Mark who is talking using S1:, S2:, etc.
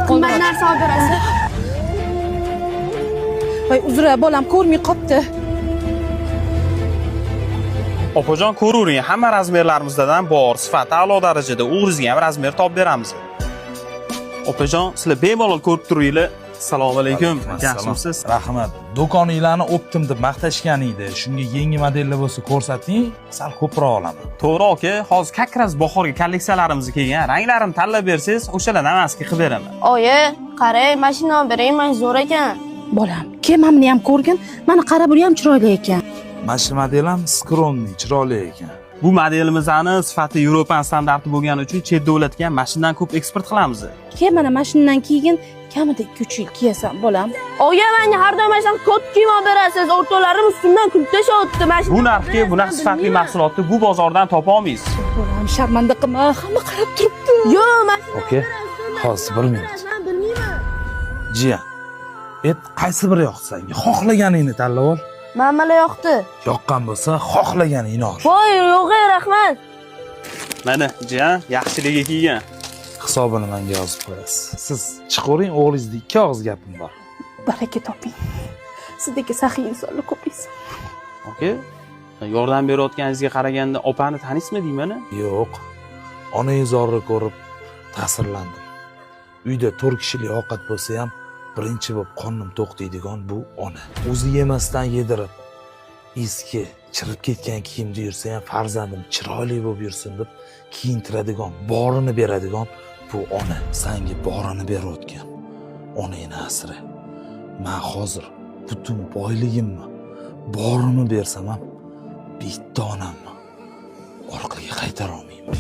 S1: qimmat narsa olib berasiz.
S2: Voy uzr, bolam ko'rmay qopti.
S3: Opajon, ko'ravering, hamma razmerlarimizdan bor, sifati a'lo darajada, o'g'rizga ham razmer topib beramiz. Opajon, sizlar bemalol ko'rib turinglar. Assalomu alaykum. Yaxshimisiz?
S4: Rahmat. Do'koninglarni optim deb maqtashganingda, shunga yangi modellar bo'lsa ko'rsating, sal ko'proq olaman.
S3: To'g'ri aka, hozir kakras bahorgi kolleksiyalarimiz kelgan. Ranglarini tanlab bersangiz, o'shalardan emasga qilib beraman.
S1: Oyi, qarang, mashina olib bering, men zo'r ekan.
S2: Bolam, kemamni ham ko'rgin. Mana qarab, bu ham chiroyli ekan.
S4: Mana shu model ham skromniy, chiroyli ekan.
S3: Bu modelimizni sifati Yevropa standarti bo'lgani uchun chet davlatga ham mashinadan ko'p eksport qilamiz.
S2: Ke mana mashinadan keyin kamida 3 yil kiyasan, bolam.
S1: Oyi, menga har doim aytsam, kot kiyim olib berasiz. O'rtalarim ustimdan kulib tashyapti mashina.
S3: Bu narxga bunaqa sifatli mahsulotni bu bozordan topa olmaysiz.
S2: Bolam, sharmanda qilma, hamma qarab turibdi.
S1: Yo'q, mashina.
S4: Oke. Hozir 1 minut.
S1: Men bilmayman.
S4: Jiyan. Qaysi biri yoqdi senga? Xohlaganingni tanlab ol.
S1: Mana yoqdi.
S4: Yoqqan bo'lsa, xohlaganingni ol.
S1: Voy, yo'q, rahmat.
S3: Mana, jiyan, yaxshiligiga kelgan.
S4: Hisobini menga yozib qo'yasiz. Siz chiqavering, o'g'lingizda 2 og'iz gapim bor.
S2: Baraka toping. Sizdagi saxiy insonlar ko'p inson.
S3: Oka, yordam berayotganingizga qaraganda opani taniysizmi deymani?
S4: Yo'q. Onangiz orni ko'rib ta'sirlandim. Uyda 4 kishilik ovqat bo'lsa ham birinchi bo'lib qornim to'q deydigan bu ona. O'zi yemasdan yedirib, eski, chirib ketgan kiyimda yursa ham farzandim chiroyli bo'lib yursin deb kiyintiradigan, borini beradigan bu ona. Senga borini berayotgan. Onangni asra. Men hozir butun boyligimni, borini bersam ham bitta onamni orqaga qaytara olmayman.